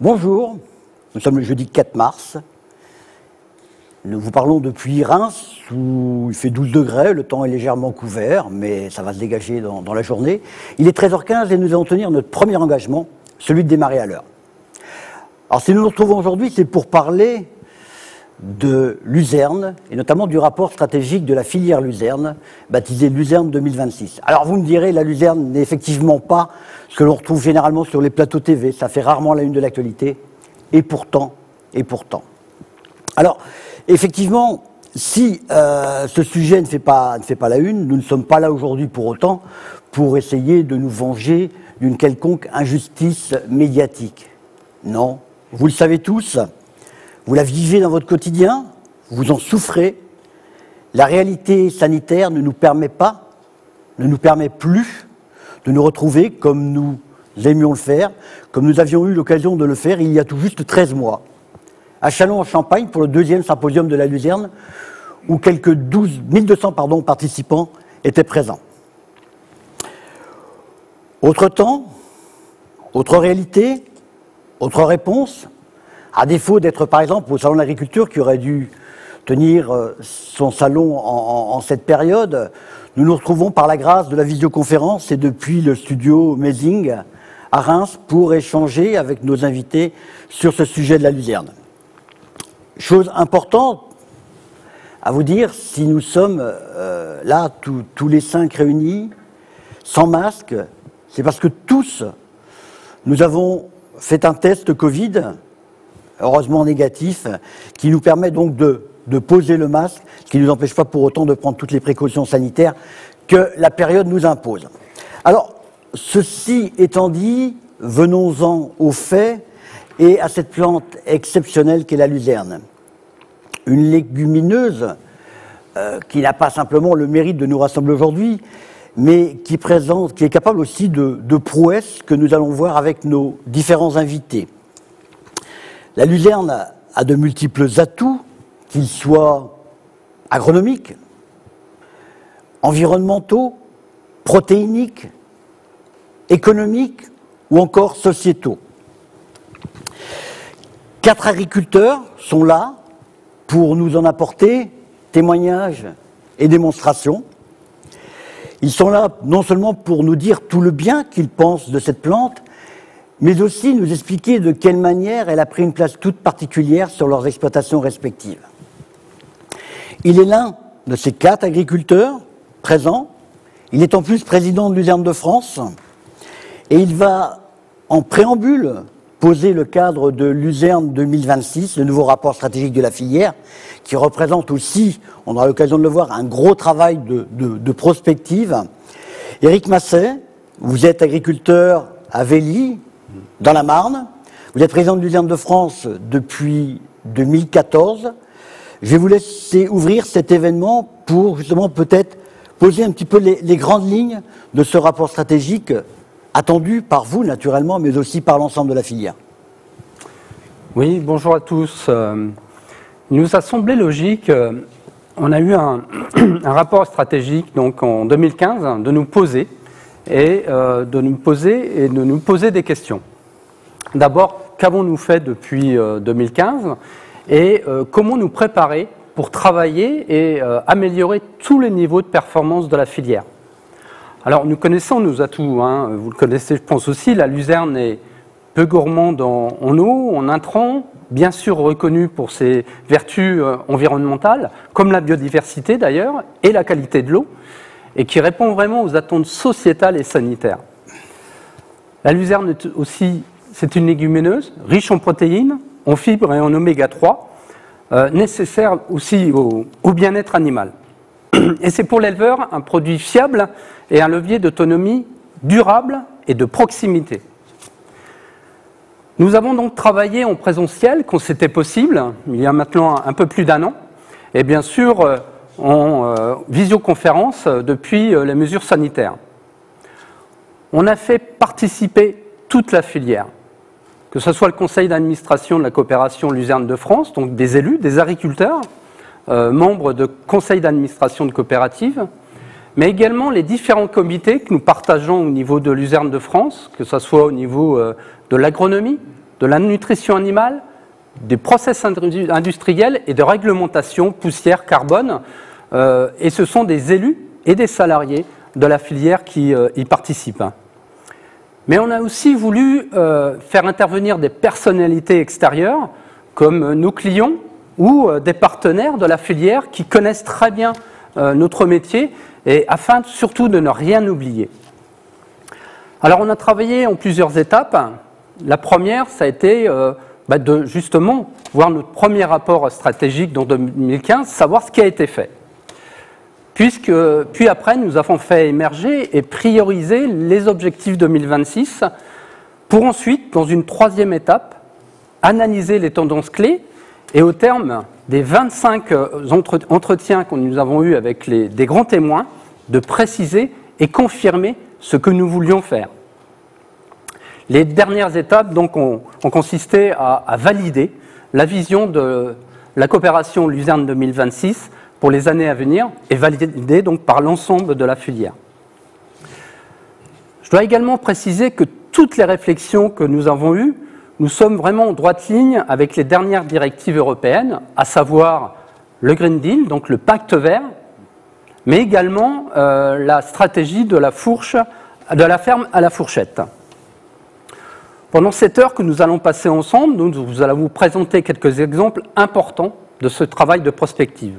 Bonjour, nous sommes le jeudi 4 mars. Nous vous parlons depuis Reims, où il fait 12 degrés, le temps est légèrement couvert, mais ça va se dégager dans la journée. Il est 13h15 et nous allons tenir notre premier engagement, celui de démarrer à l'heure. Alors si nous nous retrouvons aujourd'hui, c'est pour parler de Luzerne, et notamment du rapport stratégique de la filière Luzerne, baptisé Luzerne 2026. Alors vous me direz, la Luzerne n'est effectivement pas ce que l'on retrouve généralement sur les plateaux TV, ça fait rarement la une de l'actualité, et pourtant. Alors, effectivement, si ce sujet ne fait pas la une, nous ne sommes pas là aujourd'hui pour autant pour essayer de nous venger d'une quelconque injustice médiatique. Non, vous le savez tous, vous la vivez dans votre quotidien, vous en souffrez. La réalité sanitaire ne nous permet plus de nous retrouver comme nous aimions le faire, comme nous avions eu l'occasion de le faire il y a tout juste 13 mois. À Châlons-en-Champagne, pour le 2e symposium de la Luzerne, où quelques 1200 participants étaient présents. Autre temps, autre réalité, autre réponse. À défaut d'être, par exemple, au Salon de l'Agriculture, qui aurait dû tenir son salon en cette période, nous nous retrouvons par la grâce de la visioconférence et depuis le studio Mézing à Reims pour échanger avec nos invités sur ce sujet de la Luzerne. Chose importante à vous dire, si nous sommes là, tous les 5 réunis, sans masque, c'est parce que tous, nous avons fait un test Covid, heureusement négatif, qui nous permet donc de poser le masque, ce qui ne nous empêche pas pour autant de prendre toutes les précautions sanitaires que la période nous impose. Alors, ceci étant dit, venons-en aux faits et à cette plante exceptionnelle qu'est la luzerne. Une légumineuse qui n'a pas simplement le mérite de nous rassembler aujourd'hui, mais qui est capable aussi de prouesses que nous allons voir avec nos différents invités. La luzerne a de multiples atouts, qu'ils soient agronomiques, environnementaux, protéiniques, économiques ou encore sociétaux. 4 agriculteurs sont là pour nous en apporter témoignages et démonstrations. Ils sont là non seulement pour nous dire tout le bien qu'ils pensent de cette plante, mais aussi nous expliquer de quelle manière elle a pris une place toute particulière sur leurs exploitations respectives. Il est l'un de ces 4 agriculteurs présents. Il est en plus président de Luzerne de France et il va, en préambule, poser le cadre de Luzerne 2026, le nouveau rapport stratégique de la filière, qui représente aussi, on aura l'occasion de le voir, un gros travail de prospective. Éric Masset, vous êtes agriculteur à Velly, dans la Marne. Vous êtes président de Luzerne de France depuis 2014. Je vais vous laisser ouvrir cet événement pour justement peut-être poser un petit peu les grandes lignes de ce rapport stratégique attendu par vous naturellement, mais aussi par l'ensemble de la filière. Oui, bonjour à tous. Il nous a semblé logique, on a eu un rapport stratégique donc en 2015 de nous poser de nous poser des questions. D'abord, qu'avons-nous fait depuis 2015 et comment nous préparer pour travailler et améliorer tous les niveaux de performance de la filière. Alors, nous connaissons nos atouts, hein. Vous le connaissez, je pense aussi, la luzerne est peu gourmande en eau, en intrants, bien sûr reconnue pour ses vertus environnementales, comme la biodiversité d'ailleurs, et la qualité de l'eau, et qui répond vraiment aux attentes sociétales et sanitaires. La luzerne aussi, c'est une légumineuse, riche en protéines, en fibres et en oméga 3, nécessaire aussi au bien-être animal. Et c'est pour l'éleveur un produit fiable et un levier d'autonomie durable et de proximité. Nous avons donc travaillé en présentiel quand c'était possible, il y a maintenant un peu plus d'1 an, et bien sûr en visioconférence depuis les mesures sanitaires. On a fait participer toute la filière, que ce soit le conseil d'administration de la coopération Luzerne de France, donc des élus, des agriculteurs, membres de conseils d'administration de coopératives, mais également les différents comités que nous partageons au niveau de Luzerne de France, que ce soit au niveau de l'agronomie, de la nutrition animale, des process industriels et de réglementation poussière carbone. Et ce sont des élus et des salariés de la filière qui y participent. Mais on a aussi voulu faire intervenir des personnalités extérieures, comme nos clients ou des partenaires de la filière qui connaissent très bien notre métier, et afin surtout de ne rien oublier. Alors on a travaillé en plusieurs étapes. La première, ça a été de justement voir notre premier rapport stratégique dans 2015, savoir ce qui a été fait. Puis après, nous avons fait émerger et prioriser les objectifs 2026 pour ensuite, dans une troisième étape, analyser les tendances clés et au terme des 25 entretiens que nous avons eus avec des grands témoins, de préciser et confirmer ce que nous voulions faire. Les dernières étapes donc, ont consisté à valider la vision de la coopération Luzerne 2026 pour les années à venir et validée donc par l'ensemble de la filière. Je dois également préciser que toutes les réflexions que nous avons eues, nous sommes vraiment en droite ligne avec les dernières directives européennes, à savoir le Green Deal, donc le pacte vert, mais également la stratégie de la ferme à la fourchette. Pendant cette heure que nous allons passer ensemble, nous allons vous présenter quelques exemples importants de ce travail de prospective.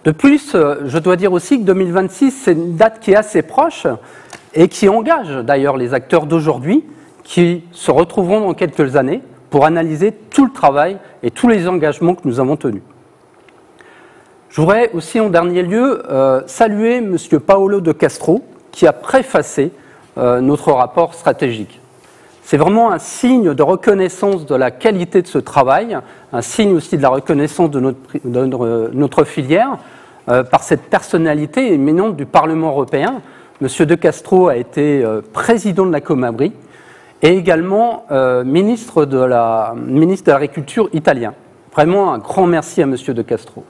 De plus, je dois dire aussi que 2026, c'est une date qui est assez proche et qui engage d'ailleurs les acteurs d'aujourd'hui qui se retrouveront dans quelques années pour analyser tout le travail et tous les engagements que nous avons tenus. Je voudrais aussi en dernier lieu saluer M. Paolo de Castro qui a préfacé notre rapport stratégique. C'est vraiment un signe de reconnaissance de la qualité de ce travail, un signe aussi de la reconnaissance de notre filière par cette personnalité éminente du Parlement européen. M. De Castro a été président de la Comabri et également ministre de l'Agriculture italien. Vraiment un grand merci à M. De Castro.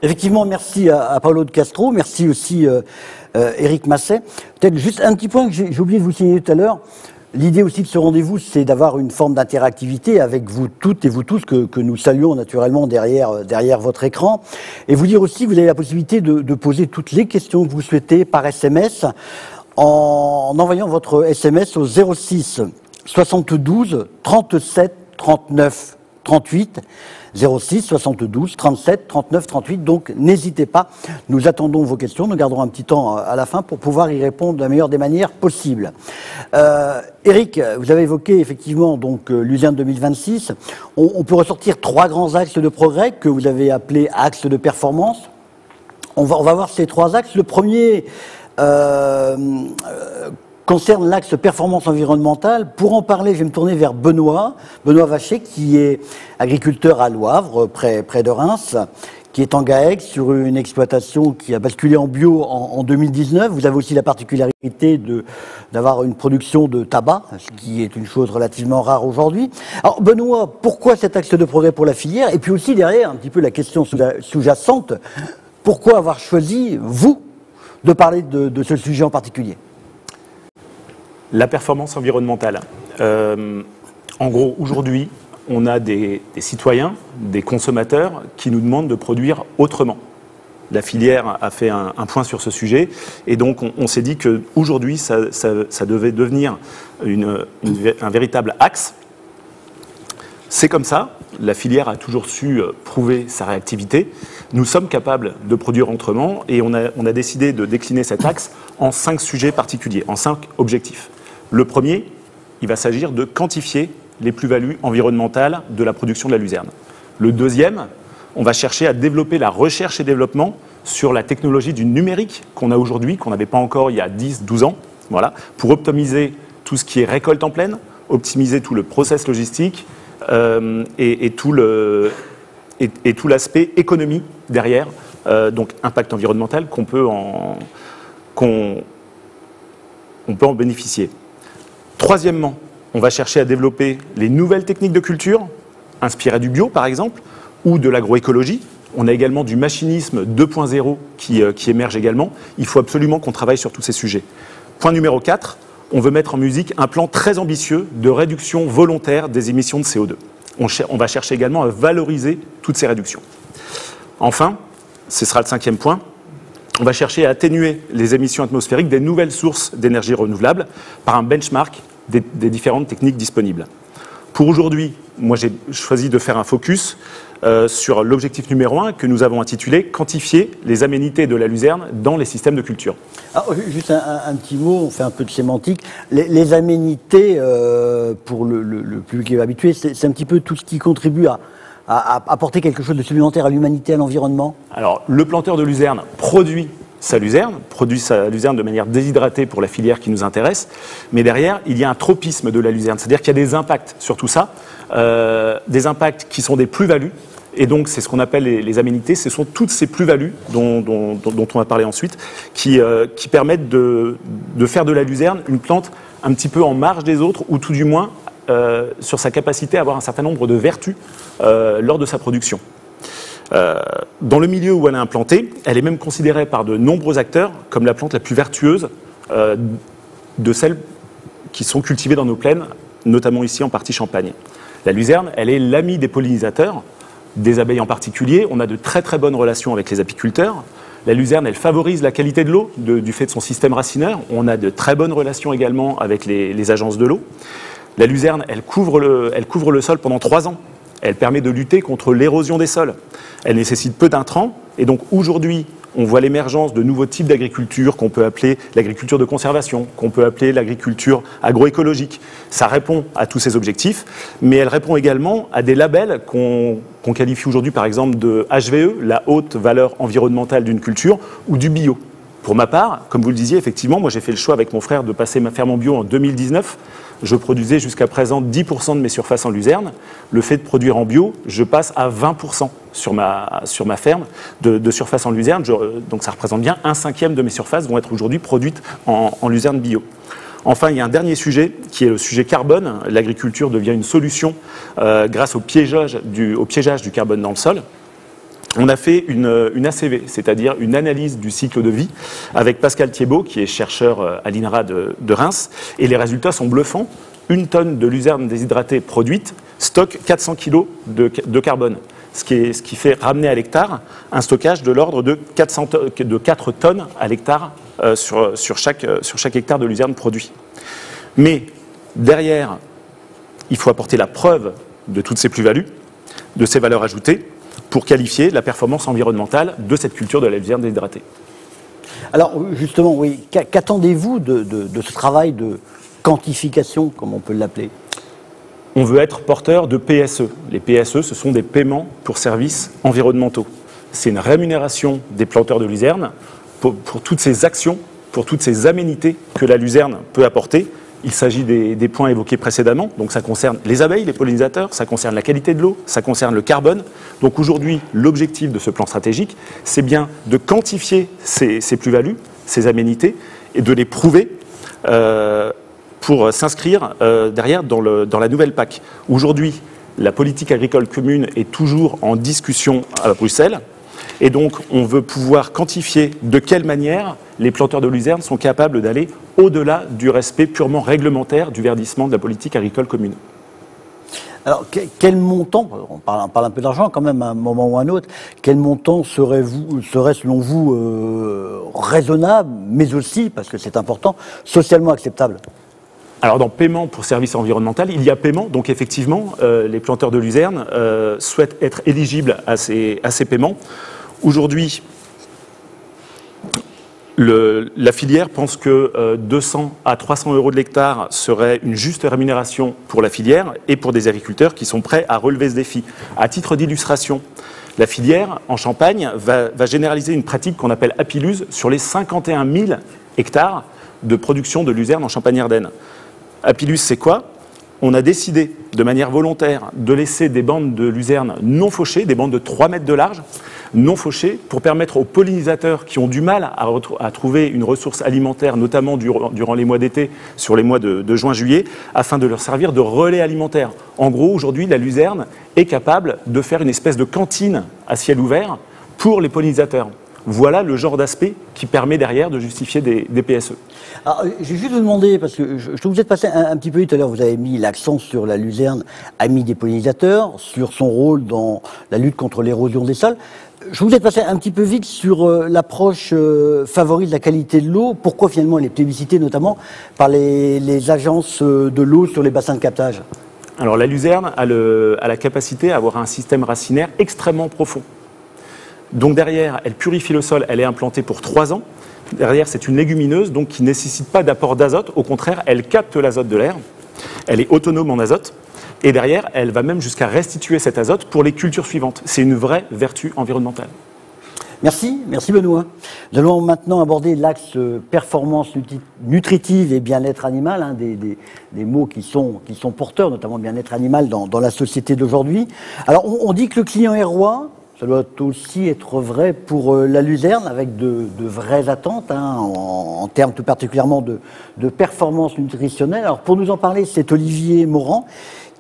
Effectivement, merci à Paolo de Castro, merci aussi Éric Masset. Peut-être juste un petit point que j'ai oublié de vous signaler tout à l'heure. L'idée aussi de ce rendez-vous, c'est d'avoir une forme d'interactivité avec vous toutes et vous tous que nous saluons naturellement derrière votre écran. Et vous dire aussi que vous avez la possibilité de poser toutes les questions que vous souhaitez par SMS en envoyant votre SMS au 06 72 37 39 38. 06 72 37 39 38. Donc n'hésitez pas, nous attendons vos questions, nous garderons un petit temps à la fin pour pouvoir y répondre de la meilleure des manières possibles. Éric, vous avez évoqué effectivement donc Luzerne 2026. On peut ressortir 3 grands axes de progrès que vous avez appelés axes de performance. On va voir ces 3 axes. Le premier concerne l'axe performance environnementale. Pour en parler, je vais me tourner vers Benoît Vacher, qui est agriculteur à Loivre, près de Reims, qui est en GAEC sur une exploitation qui a basculé en bio en 2019. Vous avez aussi la particularité d'avoir une production de tabac, ce qui est une chose relativement rare aujourd'hui. Alors Benoît, pourquoi cet axe de progrès pour la filière? Et puis aussi derrière, un petit peu la question sous-jacente, pourquoi avoir choisi, vous, de parler de ce sujet en particulier? La performance environnementale. En gros, aujourd'hui, on a des citoyens, des consommateurs qui nous demandent de produire autrement. La filière a fait un point sur ce sujet et donc on s'est dit qu'aujourd'hui, ça devait devenir un véritable axe. C'est comme ça, la filière a toujours su prouver sa réactivité. Nous sommes capables de produire autrement et on a décidé de décliner cet axe en 5 sujets particuliers, en 5 objectifs. Le premier, il va s'agir de quantifier les plus-values environnementales de la production de la luzerne. Le deuxième, on va chercher à développer la recherche et développement sur la technologie du numérique qu'on a aujourd'hui, qu'on n'avait pas encore il y a 10-12 ans, voilà, pour optimiser tout ce qui est récolte en pleine, optimiser tout le process logistique et tout l'aspect économie derrière, donc impact environnemental qu'on peut en bénéficier. Troisièmement, on va chercher à développer les nouvelles techniques de culture, inspirées du bio par exemple, ou de l'agroécologie. On a également du machinisme 2.0 qui émerge également. Il faut absolument qu'on travaille sur tous ces sujets. Point numéro 4, on veut mettre en musique un plan très ambitieux de réduction volontaire des émissions de CO2. On va chercher également à valoriser toutes ces réductions. Enfin, ce sera le 5e point, on va chercher à atténuer les émissions atmosphériques des nouvelles sources d'énergie renouvelable par un benchmark des différentes techniques disponibles. Pour aujourd'hui, moi j'ai choisi de faire un focus sur l'objectif numéro 1 que nous avons intitulé « Quantifier les aménités de la luzerne dans les systèmes de culture ». Alors, juste un petit mot, on fait un peu de sémantique. Les aménités, pour le public habitué, c'est un petit peu tout ce qui contribue à apporter quelque chose de supplémentaire à l'humanité, à l'environnement. Alors, le planteur de luzerne produit sa luzerne de manière déshydratée pour la filière qui nous intéresse, mais derrière, il y a un tropisme de la luzerne, c'est-à-dire qu'il y a des impacts sur tout ça, des impacts qui sont des plus-values, et donc c'est ce qu'on appelle les aménités, ce sont toutes ces plus-values dont on va parler ensuite, qui permettent de faire de la luzerne une plante un petit peu en marge des autres, ou tout du moins sur sa capacité à avoir un certain nombre de vertus lors de sa production. Dans le milieu où elle est implantée, elle est même considérée par de nombreux acteurs comme la plante la plus vertueuse de celles qui sont cultivées dans nos plaines, notamment ici en partie Champagne. La luzerne, elle est l'amie des pollinisateurs, des abeilles en particulier. On a de très très bonnes relations avec les apiculteurs. La luzerne, elle favorise la qualité de l'eau du fait de son système racineur. On a de très bonnes relations également avec les agences de l'eau. La luzerne, elle couvre le sol pendant 3 ans. Elle permet de lutter contre l'érosion des sols. Elle nécessite peu d'intrants. Et donc aujourd'hui, on voit l'émergence de nouveaux types d'agriculture qu'on peut appeler l'agriculture de conservation, qu'on peut appeler l'agriculture agroécologique. Ça répond à tous ces objectifs, mais elle répond également à des labels qu'on qualifie aujourd'hui par exemple de HVE, la haute valeur environnementale d'une culture, ou du bio. Pour ma part, comme vous le disiez, effectivement, moi j'ai fait le choix avec mon frère de passer ma ferme en bio en 2019. Je produisais jusqu'à présent 10% de mes surfaces en luzerne. Le fait de produire en bio, je passe à 20% sur ma ferme de surface en luzerne. Donc ça représente bien 1/5 de mes surfaces vont être aujourd'hui produites en luzerne bio. Enfin, il y a un dernier sujet qui est le sujet carbone. L'agriculture devient une solution grâce au piégeage du carbone dans le sol. On a fait une ACV, c'est-à-dire une analyse du cycle de vie, avec Pascal Thiebaud, qui est chercheur à l'INRA de Reims, et les résultats sont bluffants. 1 tonne de luzerne déshydratée produite stocke 400 kg de carbone, ce qui fait ramener à l'hectare un stockage de l'ordre de 4 tonnes à l'hectare sur chaque hectare de luzerne produit. Mais derrière, il faut apporter la preuve de toutes ces plus-values, de ces valeurs ajoutées, pour qualifier la performance environnementale de cette culture de la luzerne déshydratée. Alors justement, oui, qu'attendez-vous de ce travail de quantification, comme on peut l'appeler? On veut être porteur de PSE. Les PSE, ce sont des paiements pour services environnementaux. C'est une rémunération des planteurs de luzerne pour toutes ces actions, pour toutes ces aménités que la luzerne peut apporter. Il s'agit des points évoqués précédemment, donc ça concerne les abeilles, les pollinisateurs, ça concerne la qualité de l'eau, ça concerne le carbone. Donc aujourd'hui, l'objectif de ce plan stratégique, c'est bien de quantifier ces plus-values, ces aménités, et de les prouver pour s'inscrire derrière dans la nouvelle PAC. Aujourd'hui, la politique agricole commune est toujours en discussion à Bruxelles. Et donc, on veut pouvoir quantifier de quelle manière les planteurs de luzerne sont capables d'aller au-delà du respect purement réglementaire du verdissement de la politique agricole commune. Alors, quel montant, on parle un peu d'argent quand même à un moment ou à un autre, quel montant serait selon vous raisonnable, mais aussi, parce que c'est important, socialement acceptable? Alors dans paiement pour service environnemental, il y a paiement, donc effectivement, les planteurs de luzerne souhaitent être éligibles à ces paiements. Aujourd'hui, la filière pense que 200 à 300 euros de l'hectare serait une juste rémunération pour la filière et pour des agriculteurs qui sont prêts à relever ce défi. À titre d'illustration, la filière, en Champagne, va généraliser une pratique qu'on appelle Apiluse sur les 51 000 hectares de production de luzerne en Champagne-Ardenne. Apilus, c'est quoi? On a décidé de manière volontaire de laisser des bandes de luzerne non fauchées, des bandes de 3 mètres de large, non fauchées, pour permettre aux pollinisateurs qui ont du mal à trouver une ressource alimentaire, notamment durant les mois d'été, sur les mois de juin-juillet, afin de leur servir de relais alimentaire. En gros, aujourd'hui, la luzerne est capable de faire une espèce de cantine à ciel ouvert pour les pollinisateurs. Voilà le genre d'aspect qui permet derrière de justifier des PSE. Alors, j'ai juste vous demander, parce que je vous ai passé un petit peu tout à l'heure, vous avez mis l'accent sur la luzerne, amie des pollinisateurs, sur son rôle dans la lutte contre l'érosion des sols. Je vous ai passé un petit peu vite sur l'approche favorise la qualité de l'eau. Pourquoi finalement elle est plébiscitée, notamment par les agences de l'eau sur les bassins de captage? Alors la luzerne a la capacité à avoir un système racinaire extrêmement profond. Donc derrière, elle purifie le sol, elle est implantée pour 3 ans. Derrière, c'est une légumineuse donc qui ne nécessite pas d'apport d'azote. Au contraire, elle capte l'azote de l'air. Elle est autonome en azote. Et derrière, elle va même jusqu'à restituer cet azote pour les cultures suivantes. C'est une vraie vertu environnementale. Merci Benoît. Nous allons maintenant aborder l'axe performance nutritive et bien-être animal, hein, des mots qui sont porteurs, notamment bien-être animal dans la société d'aujourd'hui. Alors on dit que le client est roi. Ça doit aussi être vrai pour la luzerne, avec de vraies attentes, hein, en termes tout particulièrement de performance nutritionnelle. Alors pour nous en parler, c'est Olivier Morand,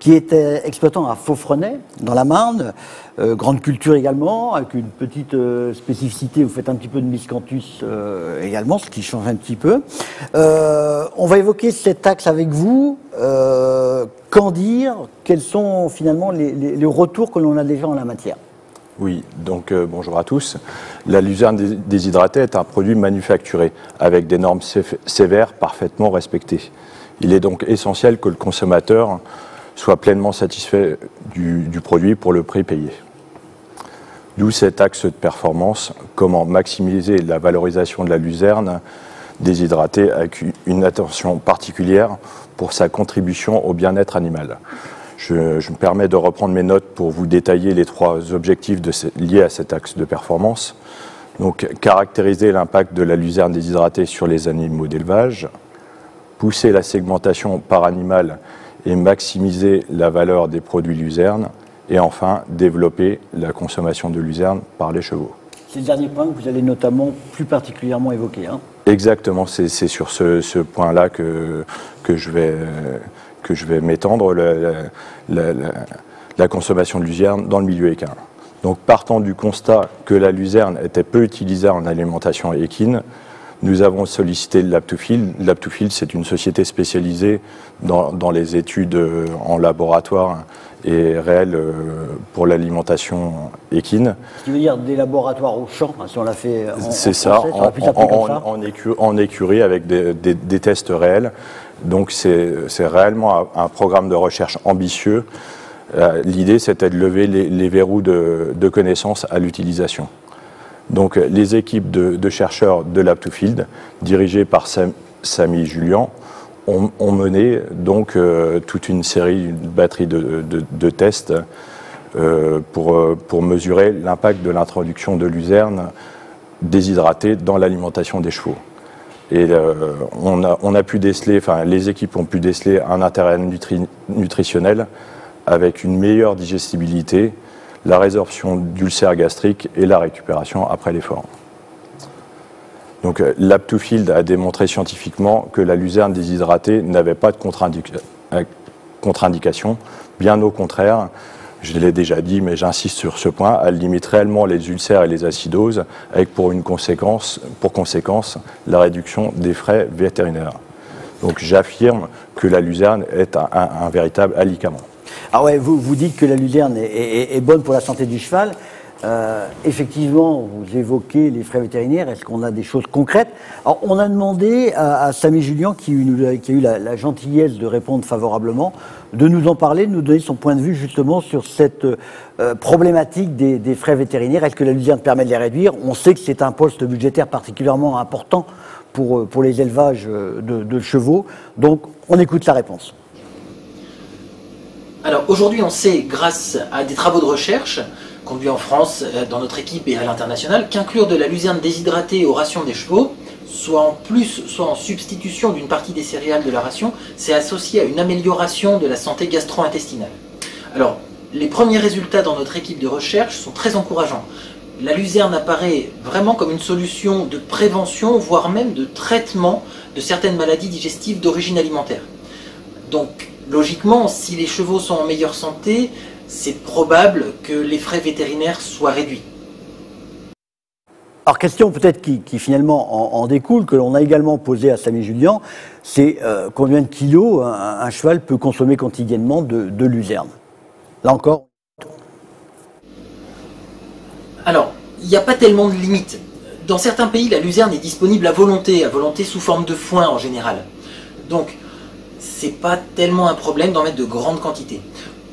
qui est exploitant à Faux-Frenay, dans la Marne, grande culture également, avec une petite spécificité, vous faites un petit peu de miscanthus également, ce qui change un petit peu. On va évoquer cet axe avec vous. Qu'en dire? Quels sont finalement les retours que l'on a déjà en la matière? Oui, donc bonjour à tous. La luzerne déshydratée est un produit manufacturé avec des normes sévères parfaitement respectées. Il est donc essentiel que le consommateur soit pleinement satisfait du produit pour le prix payé. D'où cet axe de performance, comment maximiser la valorisation de la luzerne déshydratée avec une attention particulière pour sa contribution au bien-être animal. Je me permets de reprendre mes notes pour vous détailler les 3 objectifs liés à cet axe de performance. Donc, caractériser l'impact de la luzerne déshydratée sur les animaux d'élevage, pousser la segmentation par animal et maximiser la valeur des produits luzerne, et enfin, développer la consommation de luzerne par les chevaux. C'est le dernier point que vous allez notamment plus particulièrement évoquer. Hein. Exactement, c'est sur ce point-là que je vais m'étendre, la consommation de luzerne dans le milieu équin. Donc, partant du constat que la luzerne était peu utilisée en alimentation équine, nous avons sollicité l'Aptofield. L'Aptofield, c'est une société spécialisée dans les études en laboratoire et réelles pour l'alimentation équine. Ce qui veut dire des laboratoires au champ, hein, si on l'a fait en c'est français, en écurie avec des tests réels. Donc c'est réellement un programme de recherche ambitieux. L'idée, c'était de lever les verrous de connaissances à l'utilisation. Donc les équipes de chercheurs de l'Aptofield, dirigées par Samy Julian, ont mené donc toute une batterie de tests pour mesurer l'impact de l'introduction de luzerne déshydratée dans l'alimentation des chevaux. Et on a pu déceler, enfin les équipes ont pu déceler un intérêt nutritionnel avec une meilleure digestibilité, la résorption d'ulcères gastriques et la récupération après l'effort. Donc l'Aptofield a démontré scientifiquement que la luzerne déshydratée n'avait pas de contre-indication. Bien au contraire, je l'ai déjà dit, mais j'insiste sur ce point, elle limite réellement les ulcères et les acidoses, avec pour conséquence la réduction des frais vétérinaires. Donc j'affirme que la luzerne est un véritable alicament. Ah ouais, vous dites que la luzerne est bonne pour la santé du cheval. Effectivement, vous évoquez les frais vétérinaires. Est-ce qu'on a des choses concrètes? Alors, on a demandé à Samy Julian, qui a eu la gentillesse de répondre favorablement, de nous en parler, de nous donner son point de vue justement sur cette problématique des frais vétérinaires. Est-ce que la luzerne permet de les réduire? On sait que c'est un poste budgétaire particulièrement important pour les élevages de chevaux. Donc, on écoute sa réponse. Alors aujourd'hui, on sait, grâce à des travaux de recherche conduits en France, dans notre équipe et à l'international, qu'inclure de la luzerne déshydratée aux rations des chevaux, soit en plus, soit en substitution d'une partie des céréales de la ration, c'est associé à une amélioration de la santé gastro-intestinale. Alors, les premiers résultats dans notre équipe de recherche sont très encourageants. La luzerne apparaît vraiment comme une solution de prévention, voire même de traitement de certaines maladies digestives d'origine alimentaire. Donc, logiquement, si les chevaux sont en meilleure santé, c'est probable que les frais vétérinaires soient réduits. Alors, question peut-être qui finalement en découle, que l'on a également posée à Samy Julien, c'est combien de kilos un cheval peut consommer quotidiennement de luzerne? Là encore. Alors, il n'y a pas tellement de limites. Dans certains pays, la luzerne est disponible à volonté sous forme de foin en général. Donc, c'est pas tellement un problème d'en mettre de grandes quantités.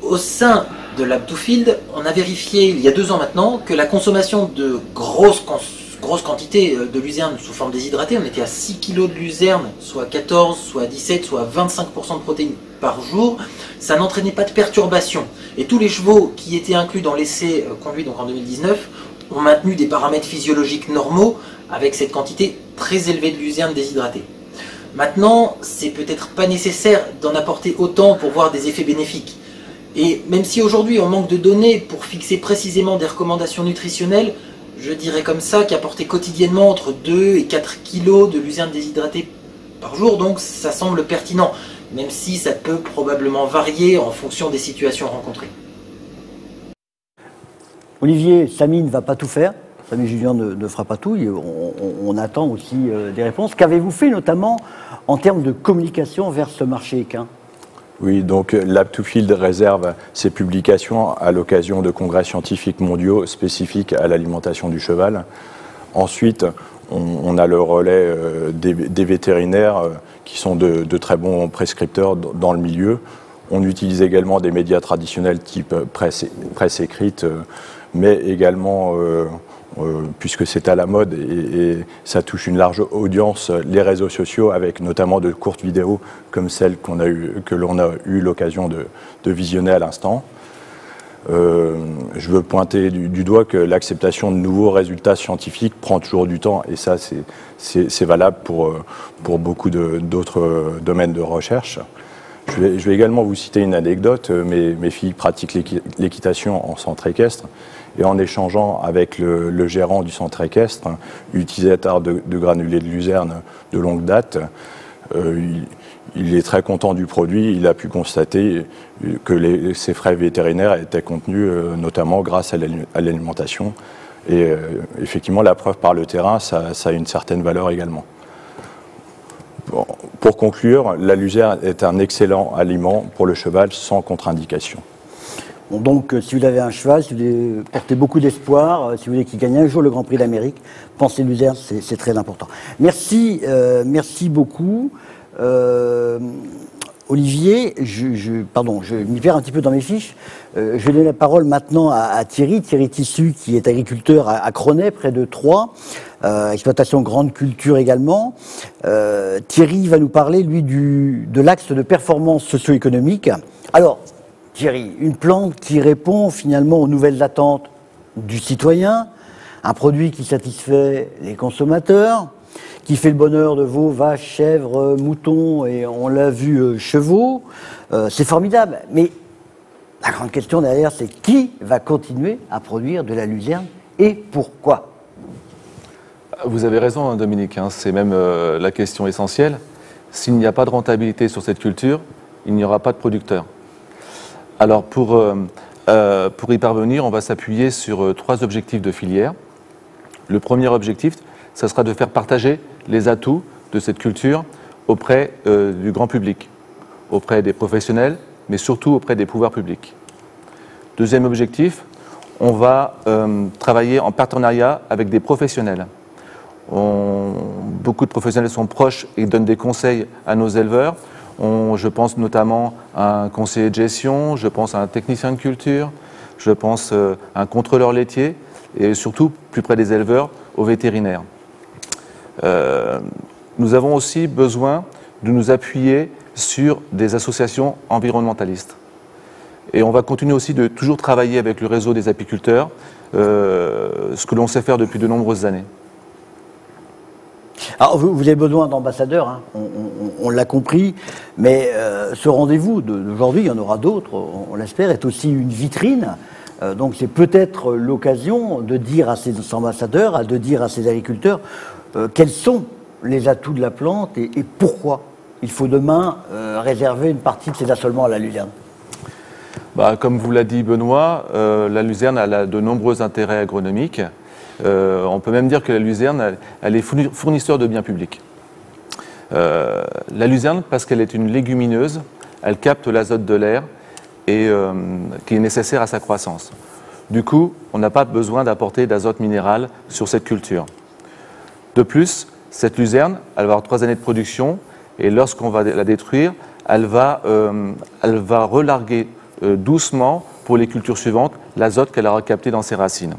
Au sein de Lab2Field, on a vérifié il y a 2 ans maintenant que la consommation de grosses quantités de luzerne sous forme déshydratée, on était à 6 kg de luzerne, soit 14, soit 17, soit 25% de protéines par jour, ça n'entraînait pas de perturbation. Et tous les chevaux qui étaient inclus dans l'essai conduit donc en 2019 ont maintenu des paramètres physiologiques normaux avec cette quantité très élevée de luzerne déshydratée. Maintenant, c'est peut-être pas nécessaire d'en apporter autant pour voir des effets bénéfiques. Et même si aujourd'hui on manque de données pour fixer précisément des recommandations nutritionnelles, je dirais comme ça qu'apporter quotidiennement entre 2 et 4 kg de luzerne déshydratée par jour, donc ça semble pertinent, même si ça peut probablement varier en fonction des situations rencontrées. Olivier, Samy ne va pas tout faire. Samy Julien ne fera pas tout. On attend aussi des réponses. Qu'avez-vous fait notamment en termes de communication vers ce marché équin? Oui, donc Lab2Field réserve ses publications à l'occasion de congrès scientifiques mondiaux spécifiques à l'alimentation du cheval. Ensuite, on a le relais des vétérinaires qui sont de très bons prescripteurs dans le milieu. On utilise également des médias traditionnels type presse écrite, mais également, puisque c'est à la mode et ça touche une large audience, les réseaux sociaux avec notamment de courtes vidéos comme celle que l'on a eu l'occasion de visionner à l'instant. Je veux pointer du doigt que l'acceptation de nouveaux résultats scientifiques prend toujours du temps et ça c'est valable pour beaucoup d'autres domaines de recherche. Je vais également vous citer une anecdote. Mes filles pratiquent l'équitation en centre équestre et en échangeant avec le gérant du centre équestre, utilisateur de granulés de luzerne de longue date, il est très content du produit. Il a pu constater que ses frais vétérinaires étaient contenus notamment grâce à l'alimentation. Et effectivement, la preuve par le terrain, ça a une certaine valeur également. Bon, pour conclure, la luzerne est un excellent aliment pour le cheval sans contre-indication. Bon, donc, si vous avez un cheval, si vous voulez porter beaucoup d'espoir, si vous voulez qu'il gagne un jour le Grand Prix d'Amérique, pensez luzerne, c'est très important. Merci, merci beaucoup. Olivier, je m'y perds un petit peu dans mes fiches. Je vais donner la parole maintenant à Thierry Tissu, qui est agriculteur à Cronay, près de Troyes, exploitation grande culture également. Thierry va nous parler, lui, de l'axe de performance socio-économique. Alors, Thierry, une plante qui répond finalement aux nouvelles attentes du citoyen, un produit qui satisfait les consommateurs, qui fait le bonheur de veaux, vaches, chèvres, moutons et on l'a vu, chevaux. C'est formidable. Mais la grande question derrière, c'est qui va continuer à produire de la luzerne et pourquoi? Vous avez raison, Dominique, c'est même la question essentielle. S'il n'y a pas de rentabilité sur cette culture, il n'y aura pas de producteurs. Alors pour y parvenir, on va s'appuyer sur 3 objectifs de filière. Le premier objectif, ça sera de faire partager les atouts de cette culture auprès du grand public, auprès des professionnels, mais surtout auprès des pouvoirs publics. Deuxième objectif, on va travailler en partenariat avec des professionnels. Beaucoup de professionnels sont proches et donnent des conseils à nos éleveurs. Je pense notamment à un conseiller de gestion, je pense à un technicien de culture, je pense à un contrôleur laitier et surtout, plus près des éleveurs, aux vétérinaires. Nous avons aussi besoin de nous appuyer sur des associations environnementalistes. Et on va continuer aussi de toujours travailler avec le réseau des apiculteurs, ce que l'on sait faire depuis de nombreuses années. Alors, vous avez besoin d'ambassadeurs, hein, on l'a compris, mais ce rendez-vous d'aujourd'hui, il y en aura d'autres, on l'espère, est aussi une vitrine. Donc c'est peut-être l'occasion de dire à ces ambassadeurs, de dire à ces agriculteurs quels sont les atouts de la plante et pourquoi il faut demain réserver une partie de ces assolements à la luzerne. Comme vous l'a dit Benoît, la luzerne a de nombreux intérêts agronomiques. On peut même dire que la luzerne, elle est fournisseur de biens publics. La luzerne, parce qu'elle est une légumineuse, elle capte l'azote de l'air et qui est nécessaire à sa croissance. Du coup, on n'a pas besoin d'apporter d'azote minéral sur cette culture. De plus, cette luzerne, elle va avoir 3 années de production et lorsqu'on va la détruire, elle va relarguer doucement pour les cultures suivantes l'azote qu'elle aura capté dans ses racines.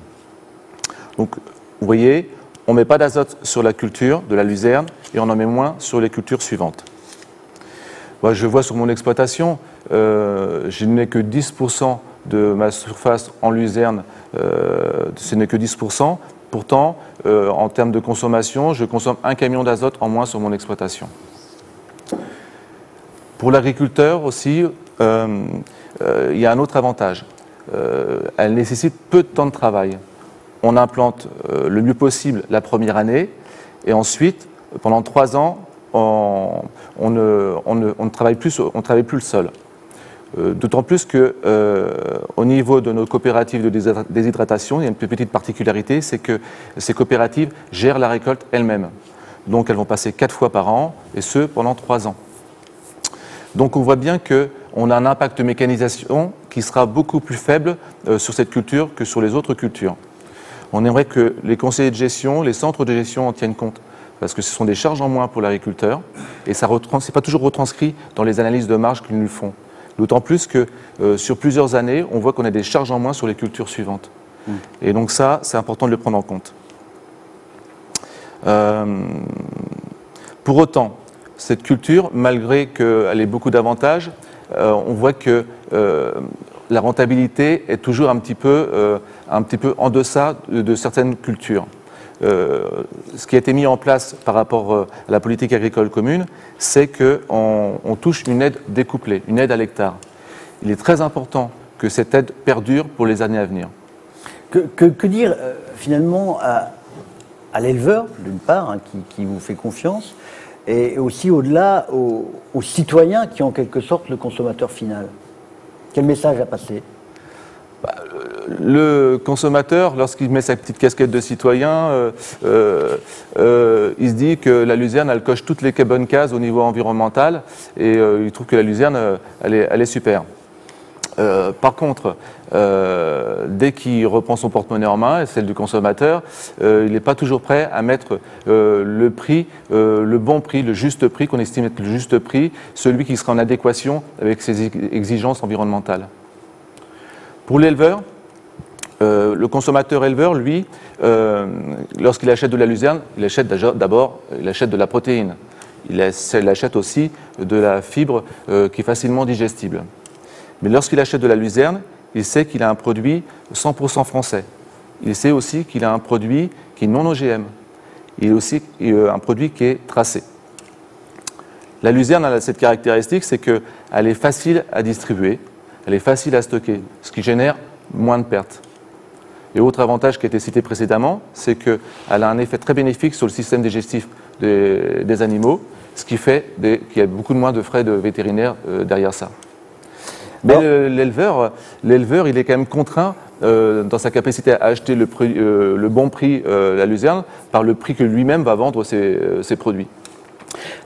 Donc, vous voyez, on ne met pas d'azote sur la culture de la luzerne et on en met moins sur les cultures suivantes. Moi, je vois sur mon exploitation, je n'ai que 10% de ma surface en luzerne, ce n'est que 10%. Pourtant, en termes de consommation, je consomme 1 camion d'azote en moins sur mon exploitation. Pour l'agriculteur aussi, il y a un autre avantage. Elle nécessite peu de temps de travail. On implante le mieux possible la première année et ensuite, pendant 3 ans, on ne travaille plus le sol. D'autant plus qu'au niveau de nos coopératives de déshydratation, il y a une petite particularité, c'est que ces coopératives gèrent la récolte elles-mêmes. Donc elles vont passer 4 fois par an, et ce pendant 3 ans. Donc on voit bien qu'on a un impact de mécanisation qui sera beaucoup plus faible sur cette culture que sur les autres cultures. On aimerait que les conseillers de gestion, les centres de gestion en tiennent compte, parce que ce sont des charges en moins pour l'agriculteur, et ce n'est pas toujours retranscrit dans les analyses de marge qu'ils nous font. D'autant plus que sur plusieurs années, on voit qu'on a des charges en moins sur les cultures suivantes. Et donc ça, c'est important de le prendre en compte. Pour autant, cette culture, malgré qu'elle ait beaucoup d'avantages, on voit que la rentabilité est toujours un petit peu en deçà de certaines cultures. Ce qui a été mis en place par rapport à la politique agricole commune, c'est qu'on touche une aide découplée, une aide à l'hectare. Il est très important que cette aide perdure pour les années à venir. Que dire finalement à l'éleveur, d'une part, hein, qui vous fait confiance, et aussi au-delà aux citoyens qui ont en quelque sorte le consommateur final? Quel message à passer? Le consommateur, lorsqu'il met sa petite casquette de citoyen, il se dit que la luzerne, elle coche toutes les bonnes cases au niveau environnemental et il trouve que la luzerne, elle est super. Par contre, dès qu'il reprend son porte-monnaie en main, et celle du consommateur, il n'est pas toujours prêt à mettre le prix, le bon prix, le juste prix, qu'on estime être le juste prix, celui qui sera en adéquation avec ses exigences environnementales. Pour l'éleveur, le consommateur éleveur, lui, lorsqu'il achète de la luzerne, il achète d'abord de la protéine. Il achète aussi de la fibre qui est facilement digestible. Mais lorsqu'il achète de la luzerne, il sait qu'il a un produit 100% français. Il sait aussi qu'il a un produit qui est non OGM. Il a aussi un produit qui est tracé. La luzerne a cette caractéristique, c'est qu'elle est facile à distribuer, elle est facile à stocker, ce qui génère moins de pertes. Et autre avantage qui a été cité précédemment, c'est qu'elle a un effet très bénéfique sur le système digestif des animaux, ce qui fait qu'il y a beaucoup moins de frais de vétérinaire derrière ça. Mais l'éleveur, il est quand même contraint dans sa capacité à acheter le bon prix, la luzerne, par le prix que lui-même va vendre ses produits.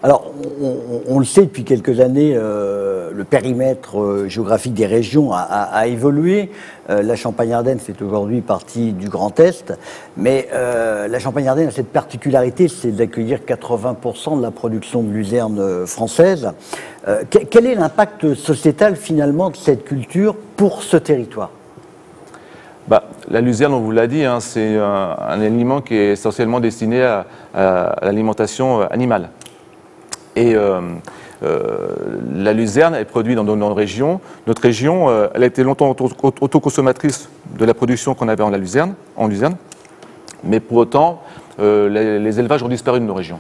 Alors, on le sait depuis quelques années, le périmètre géographique des régions a évolué. La Champagne-Ardenne fait aujourd'hui partie du Grand Est, mais la Champagne-Ardenne a cette particularité, c'est d'accueillir 80% de la production de luzerne française. Quel est l'impact sociétal finalement de cette culture pour ce territoire ? La luzerne, on vous l'a dit, hein, c'est un aliment qui est essentiellement destiné à l'alimentation animale. Et la luzerne est produite dans nos régions. Notre région, elle a été longtemps autoconsommatrice de la production qu'on avait en luzerne. Mais pour autant, les élevages ont disparu de nos régions.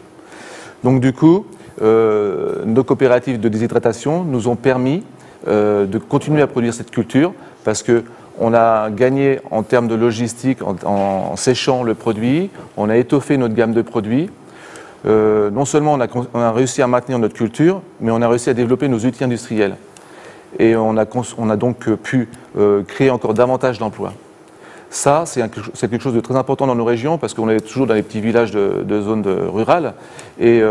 Donc du coup, nos coopératives de déshydratation nous ont permis de continuer à produire cette culture parce qu'on a gagné en termes de logistique en séchant le produit, on a étoffé notre gamme de produits. Non seulement on a réussi à maintenir notre culture, mais on a réussi à développer nos outils industriels. Et on a donc pu créer encore davantage d'emplois. Ça, c'est quelque chose de très important dans nos régions parce qu'on est toujours dans les petits villages de zones rurales et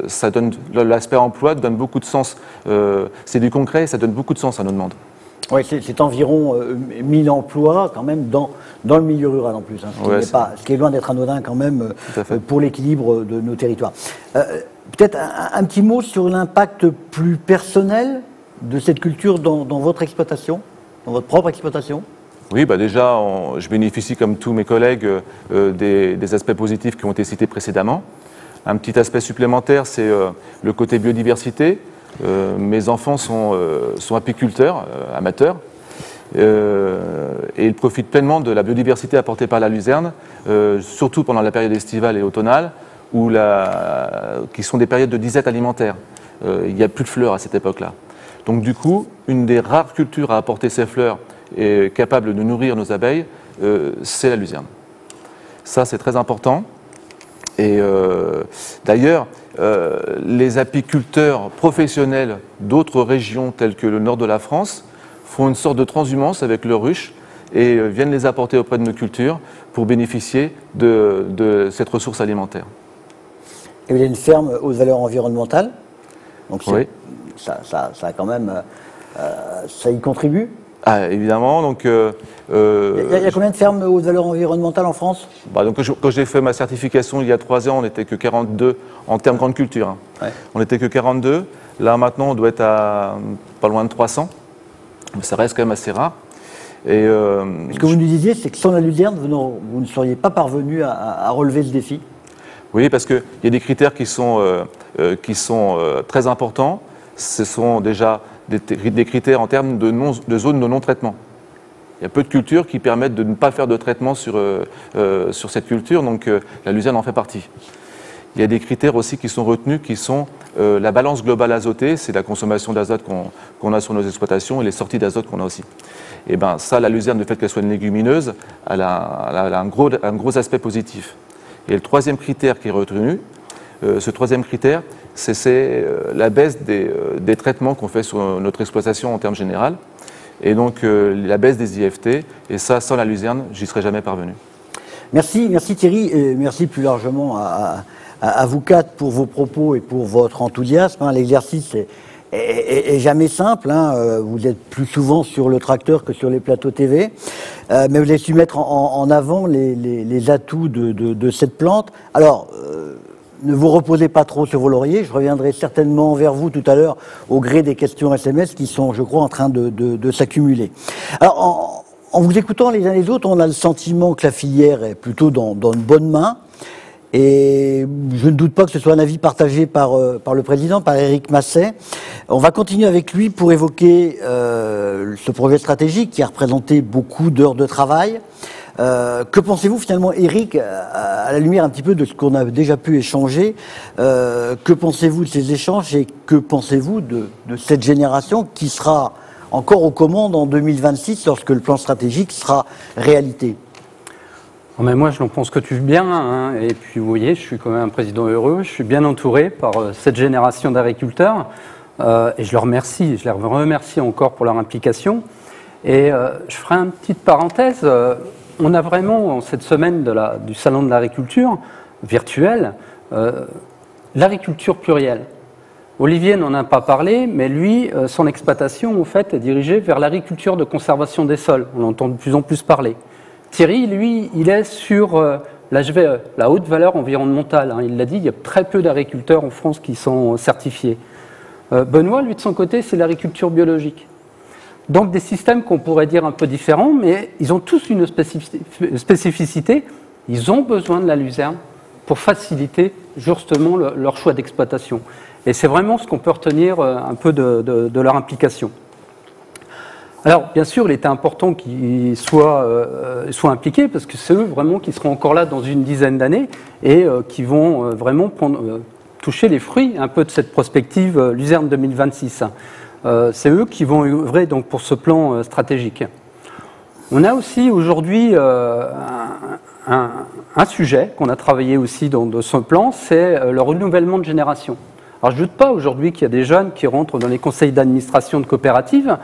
ça donne l'aspect emploi donne beaucoup de sens. C'est du concret et ça donne beaucoup de sens à nos demandes. Oui, c'est environ 1000 emplois quand même dans le milieu rural en plus, hein, ce qui est loin d'être anodin quand même pour l'équilibre de nos territoires. Peut-être un petit mot sur l'impact plus personnel de cette culture dans votre exploitation, dans votre propre exploitation. Oui, bah déjà, je bénéficie comme tous mes collègues des aspects positifs qui ont été cités précédemment. Un petit aspect supplémentaire, c'est le côté biodiversité. Mes enfants sont apiculteurs, amateurs, et ils profitent pleinement de la biodiversité apportée par la luzerne, surtout pendant la période estivale et automnale, qui sont des périodes de disette alimentaire. Il n'y a plus de fleurs à cette époque-là. Donc du coup, une des rares cultures à apporter ces fleurs et capable de nourrir nos abeilles, c'est la luzerne. Ça, c'est très important. Et d'ailleurs, les apiculteurs professionnels d'autres régions telles que le nord de la France font une sorte de transhumance avec leurs ruches et viennent les apporter auprès de nos cultures pour bénéficier de cette ressource alimentaire. Et il y a une ferme aux valeurs environnementales, donc oui. Ça quand même, ça y contribue. Ah, évidemment. Donc, il y a combien de fermes aux valeurs environnementales en France? Donc, quand j'ai fait ma certification il y a 3 ans, on n'était que 42 en termes grande culture. Hein. Ouais. On n'était que 42. Là, maintenant, on doit être à pas loin de 300. Mais ça reste quand même assez rare. Et, ce que vous nous disiez, c'est que sans la luzerne, vous ne seriez pas parvenu à relever ce défi. Oui, parce qu'il y a des critères qui sont très importants. Ce sont déjà des critères en termes de zones de non-traitement. Il y a peu de cultures qui permettent de ne pas faire de traitement sur cette culture, donc la luzerne en fait partie. Il y a des critères aussi qui sont retenus, qui sont la balance globale azotée, c'est la consommation d'azote qu'on a sur nos exploitations et les sorties d'azote qu'on a aussi. Et bien ça, la luzerne, le fait qu'elle soit une légumineuse, elle a un gros aspect positif. Et le troisième critère qui est retenu, ce troisième critère, c'est la baisse des traitements qu'on fait sur notre exploitation en termes généraux, et donc la baisse des IFT, et ça, sans la luzerne, j'y serais jamais parvenu. Merci Thierry, et merci plus largement à vous quatre pour vos propos et pour votre enthousiasme. Hein. L'exercice est jamais simple, hein. Vous êtes plus souvent sur le tracteur que sur les plateaux TV, mais vous avez su mettre en avant les atouts de cette plante. Alors, ne vous reposez pas trop sur vos lauriers, je reviendrai certainement vers vous tout à l'heure au gré des questions SMS qui sont, je crois, en train de s'accumuler. Alors, en vous écoutant les uns les autres, on a le sentiment que la filière est plutôt dans de bonnes mains. Et je ne doute pas que ce soit un avis partagé par le président, par Éric Masset. On va continuer avec lui pour évoquer ce projet stratégique qui a représenté beaucoup d'heures de travail. Que pensez-vous finalement, Éric, à la lumière un petit peu de ce qu'on a déjà pu échanger, que pensez-vous de ces échanges et que pensez-vous de cette génération qui sera encore aux commandes en 2026 lorsque le plan stratégique sera réalité? Mais moi, je n'en pense que du bien, hein. Et puis, vous voyez, je suis quand même un président heureux. Je suis bien entouré par cette génération d'agriculteurs. Et je les remercie encore pour leur implication. Et je ferai une petite parenthèse. On a vraiment, cette semaine du Salon de l'agriculture virtuel, l'agriculture plurielle. Olivier n'en a pas parlé, mais lui, son exploitation, en fait, est dirigée vers l'agriculture de conservation des sols. On entend de plus en plus parler. Thierry, lui, il est sur la HVE, la haute valeur environnementale. Hein. Il l'a dit, il y a très peu d'agriculteurs en France qui sont certifiés. Benoît, lui, de son côté, c'est l'agriculture biologique. Donc des systèmes qu'on pourrait dire un peu différents, mais ils ont tous une spécificité. Ils ont besoin de la luzerne pour faciliter justement leur choix d'exploitation. Et c'est vraiment ce qu'on peut retenir un peu de leur implication. Alors, bien sûr, il était important qu'ils soient impliqués, parce que c'est eux vraiment qui seront encore là dans une dizaine d'années et qui vont vraiment toucher les fruits un peu de cette prospective Luzerne 2026. C'est eux qui vont œuvrer donc pour ce plan stratégique. On a aussi aujourd'hui un sujet qu'on a travaillé aussi dans ce plan, c'est le renouvellement de génération. Alors, je ne doute pas aujourd'hui qu'il y a des jeunes qui rentrent dans les conseils d'administration de coopératives,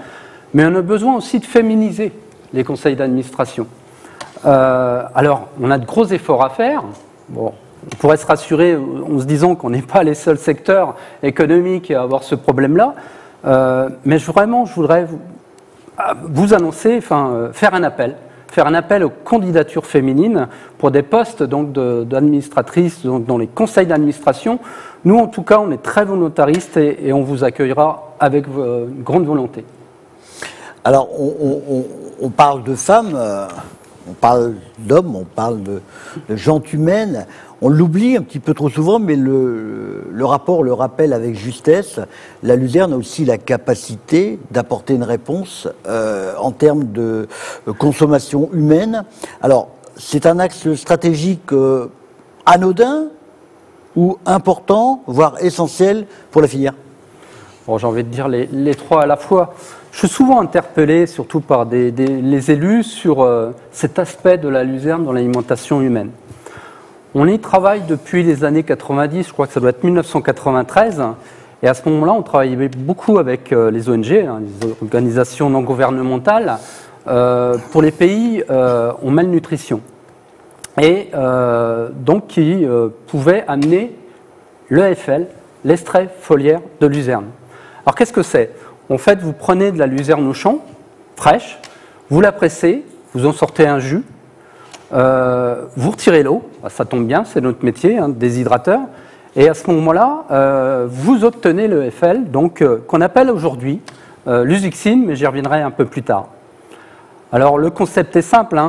mais on a besoin aussi de féminiser les conseils d'administration. Alors, on a de gros efforts à faire. Bon, on pourrait se rassurer en se disant qu'on n'est pas les seuls secteurs économiques à avoir ce problème-là. Mais je voudrais vous annoncer, faire un appel aux candidatures féminines pour des postes d'administratrices dans les conseils d'administration. Nous, en tout cas, on est très volontaristes et on vous accueillera avec une grande volonté. Alors, on parle de femmes, on parle d'hommes, on parle de gens humaines. On l'oublie un petit peu trop souvent, mais le rapport le rappelle avec justesse. La Luzerne a aussi la capacité d'apporter une réponse en termes de consommation humaine. Alors, c'est un axe stratégique anodin ou important, voire essentiel pour la filière? Bon, j'ai envie de dire les trois à la fois. Je suis souvent interpellé, surtout par les élus, sur cet aspect de la Luzerne dans l'alimentation humaine. On y travaille depuis les années 90, je crois que ça doit être 1993, et à ce moment-là, on travaillait beaucoup avec les ONG, les organisations non gouvernementales, pour les pays en malnutrition, et donc qui pouvaient amener l'EFL, l'extrait foliaire de Luzerne. Alors qu'est-ce que c'est? En fait, vous prenez de la luzerne au champ, fraîche, vous la pressez, vous en sortez un jus, vous retirez l'eau, ça tombe bien, c'est notre métier, déshydrateur, et à ce moment-là, vous obtenez le FL, donc qu'on appelle aujourd'hui l'usuxine, mais j'y reviendrai un peu plus tard. Alors le concept est simple,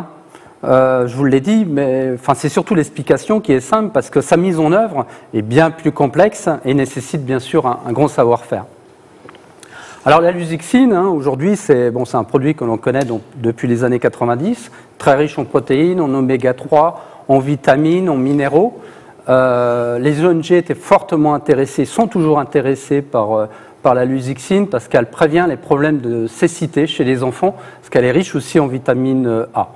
je vous l'ai dit, mais c'est surtout l'explication qui est simple, parce que sa mise en œuvre est bien plus complexe et nécessite bien sûr un grand savoir-faire. Alors la lusuxine, aujourd'hui, c'est un produit que l'on connaît depuis les années 90, très riche en protéines, en oméga 3, en vitamines, en minéraux. Les ONG étaient fortement intéressées, sont toujours intéressées par la lusuxine parce qu'elle prévient les problèmes de cécité chez les enfants, parce qu'elle est riche aussi en vitamine A.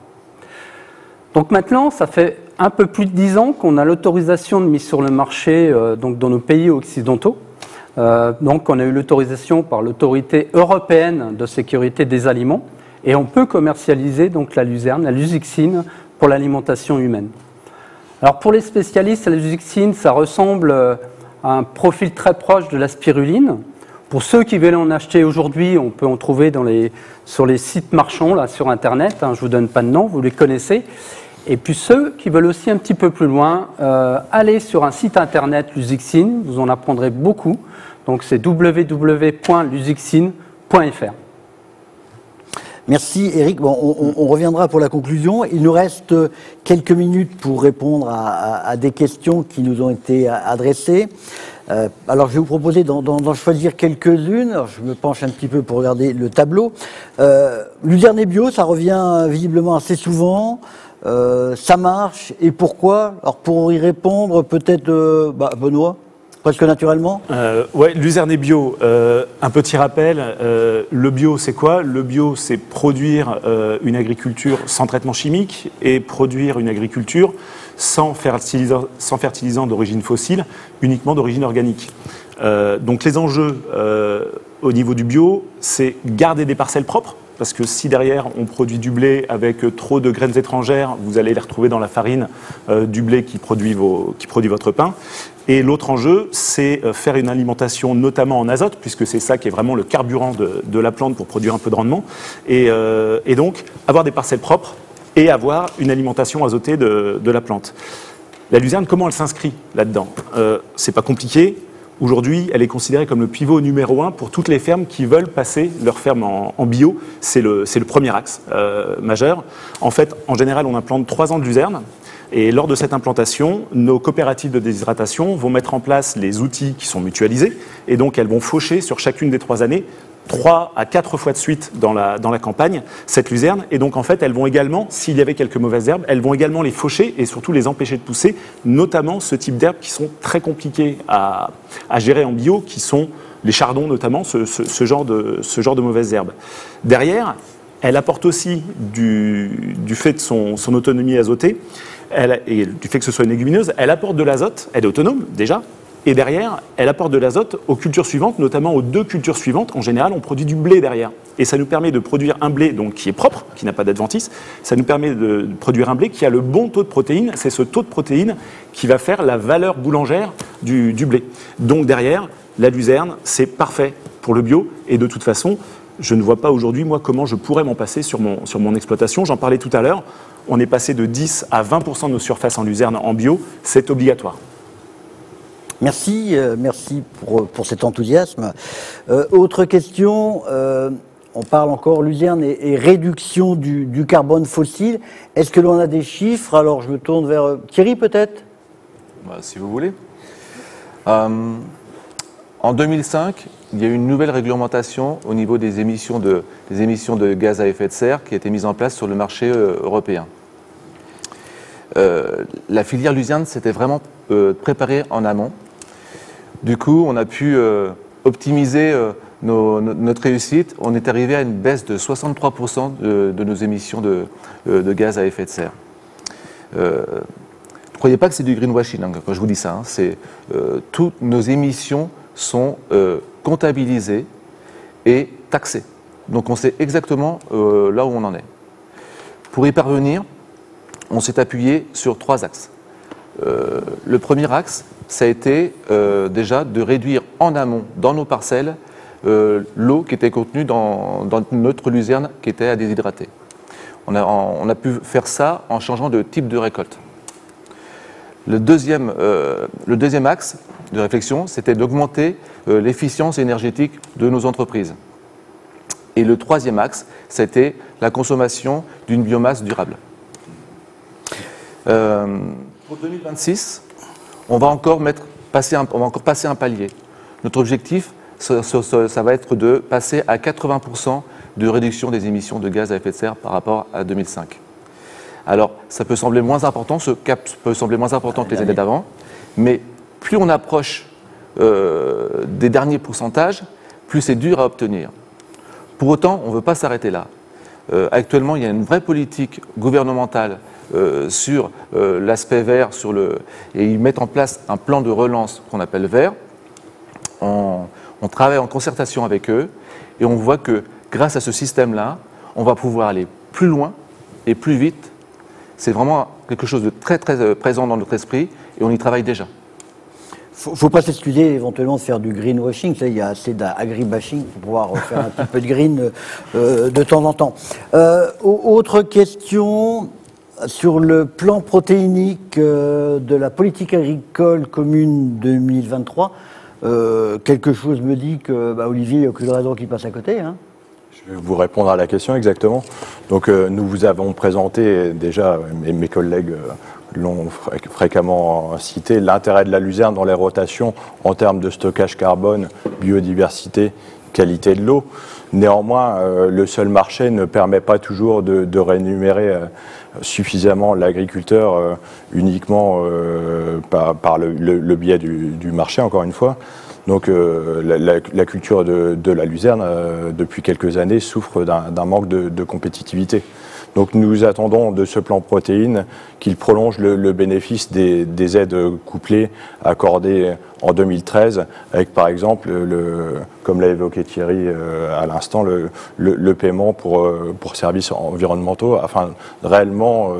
Donc maintenant, ça fait un peu plus de 10 ans qu'on a l'autorisation de mise sur le marché dans nos pays occidentaux. Donc on a eu l'autorisation par l'autorité européenne de sécurité des aliments et on peut commercialiser donc la luzerne, la lusuxine pour l'alimentation humaine. Alors pour les spécialistes, la lusuxine, ça ressemble à un profil très proche de la spiruline. Pour ceux qui veulent en acheter aujourd'hui, on peut en trouver sur les sites marchands là, sur Internet, je ne vous donne pas de nom, vous les connaissez. Et puis ceux qui veulent aussi un petit peu plus loin, allez sur un site Internet lusuxine, vous en apprendrez beaucoup. Donc c'est www.lusuxine.fr. Merci Eric. Bon, on reviendra pour la conclusion. Il nous reste quelques minutes pour répondre à des questions qui nous ont été adressées. Alors je vais vous proposer d'en choisir quelques-unes. Je me penche un petit peu pour regarder le tableau. Luzerne et bio, ça revient visiblement assez souvent. Ça marche et pourquoi? Alors pour y répondre, peut-être Benoît, presque naturellement. Ouais, Luzerne et bio. Un petit rappel. Le bio, c'est quoi? Le bio, c'est produire une agriculture sans traitement chimique et produire une agriculture sans fertilisant d'origine fossile, uniquement d'origine organique. Donc les enjeux au niveau du bio, c'est garder des parcelles propres. Parce que si derrière on produit du blé avec trop de graines étrangères, vous allez les retrouver dans la farine du blé qui produit votre pain. Et l'autre enjeu, c'est faire une alimentation notamment en azote, puisque c'est ça qui est vraiment le carburant de la plante pour produire un peu de rendement. Et donc avoir des parcelles propres et avoir une alimentation azotée de la plante. La luzerne, comment elle s'inscrit là-dedans? C'est pas compliqué. Aujourd'hui, elle est considérée comme le pivot numéro 1 pour toutes les fermes qui veulent passer leur ferme en bio. C'est le premier axe majeur. En fait, en général, on implante 3 ans de luzerne. Et lors de cette implantation, nos coopératives de déshydratation vont mettre en place les outils qui sont mutualisés. Et donc, elles vont faucher sur chacune des 3 années 3 à 4 fois de suite dans la campagne, cette luzerne. Et donc, en fait, elles vont également, s'il y avait quelques mauvaises herbes, elles vont également les faucher et surtout les empêcher de pousser, notamment ce type d'herbes qui sont très compliquées à gérer en bio, qui sont les chardons notamment, ce genre de mauvaises herbes. Derrière, elle apporte aussi, du fait de son autonomie azotée, et du fait que ce soit une légumineuse, elle apporte de l'azote, elle est autonome déjà, Et derrière, elle apporte de l'azote aux cultures suivantes, notamment aux 2 cultures suivantes. En général, on produit du blé derrière. Et ça nous permet de produire un blé donc, qui est propre, qui n'a pas d'adventice. Ça nous permet de produire un blé qui a le bon taux de protéines. C'est ce taux de protéines qui va faire la valeur boulangère du blé. Donc derrière, la luzerne, c'est parfait pour le bio. Et de toute façon, je ne vois pas aujourd'hui, moi, comment je pourrais m'en passer sur mon exploitation. J'en parlais tout à l'heure. On est passé de 10 à 20% de nos surfaces en luzerne en bio. C'est obligatoire. Merci, merci pour cet enthousiasme. Autre question, on parle encore luzerne et réduction du carbone fossile. Est-ce que l'on a des chiffres? Alors je me tourne vers Thierry peut-être. Si vous voulez. En 2005, il y a eu une nouvelle réglementation au niveau des émissions de gaz à effet de serre qui a été mise en place sur le marché européen. La filière luzerne s'était vraiment préparée en amont. Du coup, on a pu optimiser notre réussite. On est arrivé à une baisse de 63% de nos émissions de gaz à effet de serre. Ne croyez pas que c'est du greenwashing quand je vous dis ça. Toutes nos émissions sont comptabilisées et taxées. Donc on sait exactement là où on en est. Pour y parvenir, on s'est appuyé sur 3 axes. Le premier axe, ça a été déjà de réduire en amont, dans nos parcelles, l'eau qui était contenue dans notre luzerne qui était à déshydrater. On a pu faire ça en changeant de type de récolte. Le deuxième axe de réflexion, c'était d'augmenter l'efficience énergétique de nos entreprises. Et le troisième axe, c'était la consommation d'une biomasse durable. Pour 2026, on va encore passer un palier. Notre objectif, ça va être de passer à 80% de réduction des émissions de gaz à effet de serre par rapport à 2005. Alors, ça peut sembler moins important, ce cap peut sembler moins important que les années d'avant, mais plus on approche des derniers pourcentages, plus c'est dur à obtenir. Pour autant, on ne veut pas s'arrêter là. Actuellement, il y a une vraie politique gouvernementale sur l'aspect vert, et ils mettent en place un plan de relance qu'on appelle vert. On travaille en concertation avec eux et on voit que grâce à ce système-là, on va pouvoir aller plus loin et plus vite. C'est vraiment quelque chose de très très présent dans notre esprit et on y travaille déjà. Il ne faut pas s'excuser éventuellement de faire du greenwashing. Il y a assez d'agribashing pour pouvoir faire un petit peu de green de temps en temps. Autre question sur le plan protéinique de la politique agricole commune 2023. Quelque chose me dit que Olivier, il n'y a aucune raison qu'il passe à côté. Hein. Je vais vous répondre à la question exactement. Donc nous vous avons présenté déjà, mes collègues l'ont fréquemment cité, l'intérêt de la luzerne dans les rotations en termes de stockage carbone, biodiversité, qualité de l'eau. Néanmoins, le seul marché ne permet pas toujours de rémunérer suffisamment l'agriculteur uniquement par le biais du marché, encore une fois. Donc la culture de la luzerne, depuis quelques années, souffre d'un manque de compétitivité. Donc nous attendons de ce plan protéines qu'il prolonge le bénéfice des aides couplées accordées en 2013, avec par exemple, comme l'a évoqué Thierry à l'instant, le paiement pour services environnementaux, afin de réellement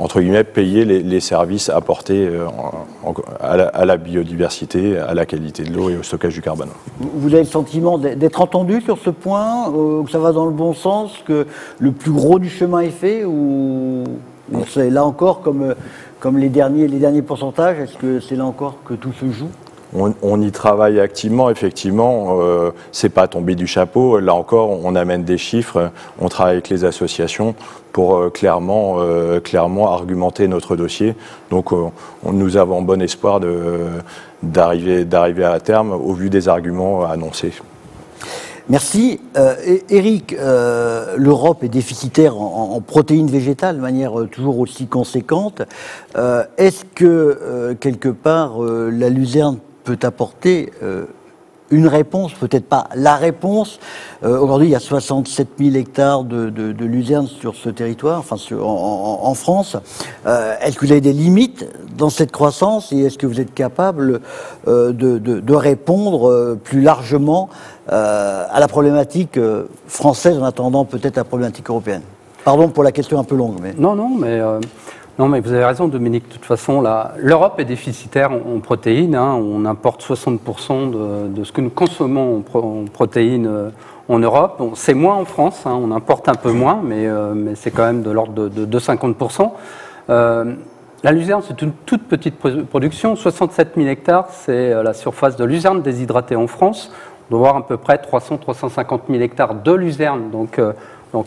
entre guillemets, payer les services apportés à la biodiversité, à la qualité de l'eau et au stockage du carbone. Vous avez le sentiment d'être entendu sur ce point, que ça va dans le bon sens, que le plus gros du chemin est fait, ou c'est là encore comme les derniers pourcentages, est-ce que c'est là encore que tout se joue ? On y travaille activement, effectivement, c'est pas tombé du chapeau. Là encore, on amène des chiffres, on travaille avec les associations pour clairement argumenter notre dossier. Donc nous avons bon espoir d'arriver à terme au vu des arguments annoncés. Merci. Eric, l'Europe est déficitaire en protéines végétales de manière toujours aussi conséquente. Est-ce que, quelque part, la luzerne peut apporter une réponse, peut-être pas la réponse. Aujourd'hui, il y a 67 000 hectares de luzerne sur ce territoire, enfin en France. Est-ce que vous avez des limites dans cette croissance et est-ce que vous êtes capable de répondre plus largement à la problématique française en attendant peut-être la problématique européenne? Pardon pour la question un peu longue. Mais... Non, mais vous avez raison, Dominique. De toute façon, l'Europe est déficitaire en protéines. Hein. On importe 60% de ce que nous consommons en protéines en Europe. Bon, c'est moins en France. Hein. On importe un peu moins, mais c'est quand même de l'ordre de 50%. La luzerne, c'est une toute petite production. 67 000 hectares, c'est la surface de luzerne déshydratée en France. On doit avoir à peu près 300-350 000 hectares de luzerne. Donc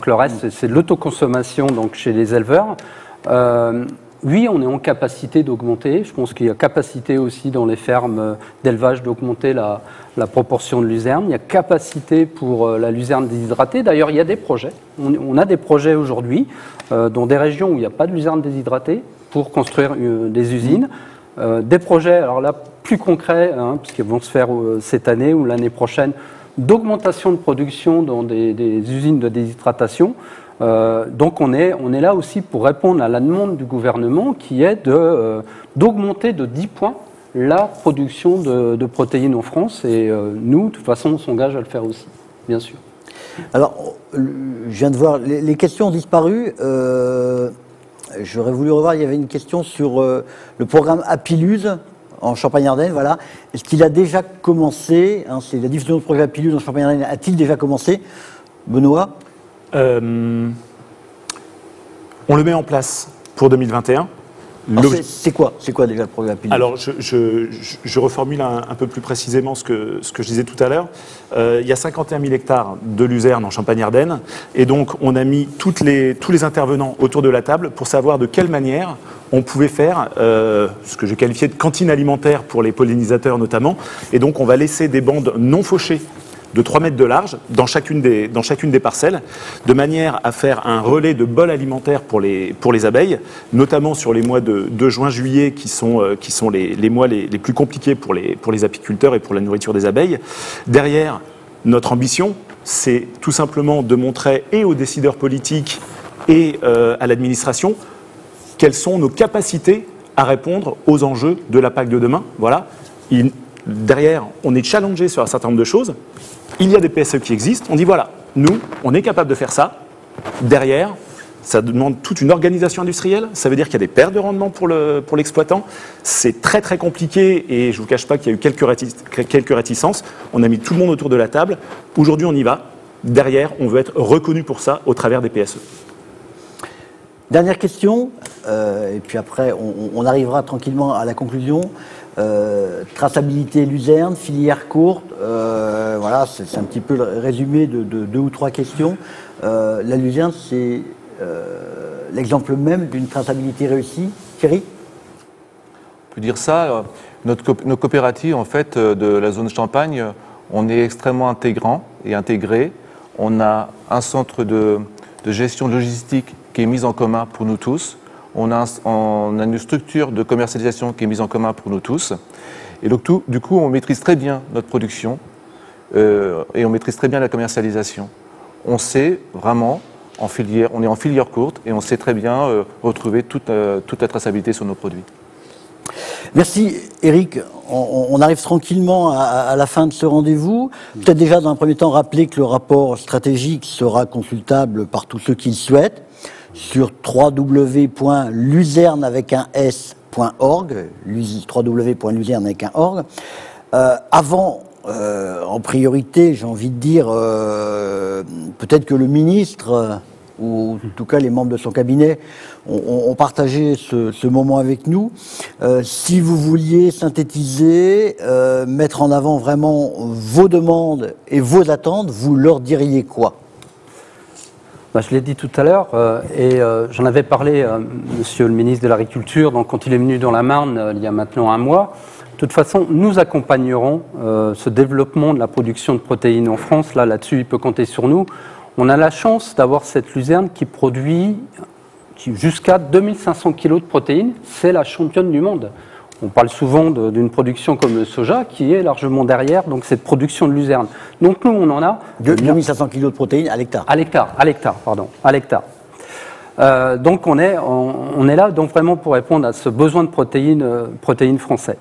le reste, c'est de l'autoconsommation chez les éleveurs. Oui, on est en capacité d'augmenter. Je pense qu'il y a capacité aussi dans les fermes d'élevage d'augmenter la proportion de luzerne. Il y a capacité pour la luzerne déshydratée. D'ailleurs, il y a des projets. On a des projets aujourd'hui dans des régions où il n'y a pas de luzerne déshydratée pour construire des usines. Des projets, alors là, plus concrets, hein, puisqu'ils vont se faire cette année ou l'année prochaine, d'augmentation de production dans des usines de déshydratation. Donc on est là aussi pour répondre à la demande du gouvernement qui est d'augmenter de 10 points la production de protéines en France. Et nous, de toute façon, on s'engage à le faire aussi, bien sûr. Alors, je viens de voir, les questions ont disparu. J'aurais voulu revoir, il y avait une question sur le programme Apiluse en Champagne-Ardenne, voilà. Est-ce qu'il a déjà commencé, hein, c'est la diffusion de projet Apiluse en Champagne-Ardenne, a-t-il déjà commencé, Benoît? On le met en place pour 2021. C'est quoi déjà le programme Apiluse? Alors, je reformule un peu plus précisément ce que je disais tout à l'heure. Il y a 51 000 hectares de luzerne en Champagne-Ardenne. Et donc, on a mis tous les intervenants autour de la table pour savoir de quelle manière on pouvait faire ce que j'ai qualifié de cantine alimentaire pour les pollinisateurs notamment. Et donc, on va laisser des bandes non fauchées de 3 mètres de large dans chacune des parcelles, de manière à faire un relais de bol alimentaire pour les abeilles, notamment sur les mois de juin-juillet qui sont les mois les plus compliqués pour les apiculteurs et pour la nourriture des abeilles. Derrière, notre ambition, c'est tout simplement de montrer et aux décideurs politiques et à l'administration quelles sont nos capacités à répondre aux enjeux de la PAC de demain. Voilà. Derrière, on est challengé sur un certain nombre de choses. Il y a des PSE qui existent. On dit voilà, nous, on est capable de faire ça. Derrière, ça demande toute une organisation industrielle. Ça veut dire qu'il y a des pertes de rendement pour l'exploitant. C'est très très compliqué et je ne vous cache pas qu'il y a eu quelques réticences. On a mis tout le monde autour de la table. Aujourd'hui, on y va. Derrière, on veut être reconnu pour ça au travers des PSE. Dernière question, et puis après, on arrivera tranquillement à la conclusion. Traçabilité luzerne, filière courte, voilà, c'est un petit peu le résumé de 2 ou 3 questions. La luzerne, c'est l'exemple même d'une traçabilité réussie. Thierry ? On peut dire ça. Nos coopératives, en fait, de la zone Champagne, on est extrêmement intégrant et intégré. On a un centre de gestion logistique qui est mis en commun pour nous tous. On a une structure de commercialisation qui est mise en commun pour nous tous. Et donc, du coup, on maîtrise très bien notre production et on maîtrise très bien la commercialisation. On sait vraiment, on est en filière courte et on sait très bien retrouver toute la traçabilité sur nos produits. Merci Eric. On arrive tranquillement à la fin de ce rendez-vous. Peut-être déjà dans un premier temps rappeler que le rapport stratégique sera consultable par tous ceux qui le souhaitent sur www.luzerne.org, www.luzerne.org. Avant, en priorité, j'ai envie de dire, peut-être que le ministre, ou en tout cas les membres de son cabinet, ont partagé ce moment avec nous. Si vous vouliez synthétiser, mettre en avant vraiment vos demandes et vos attentes, vous leur diriez quoi ? Je l'ai dit tout à l'heure, et j'en avais parlé à Monsieur le ministre de l'Agriculture quand il est venu dans la Marne il y a maintenant 1 mois. De toute façon, nous accompagnerons ce développement de la production de protéines en France. Là-dessus, il peut compter sur nous. On a la chance d'avoir cette luzerne qui produit jusqu'à 2500 kg de protéines. C'est la championne du monde. On parle souvent d'une production comme le soja qui est largement derrière donc cette production de luzerne. Donc nous, on en a 2500 kg de protéines à l'hectare. À l'hectare. Donc on est là donc vraiment pour répondre à ce besoin de protéines français.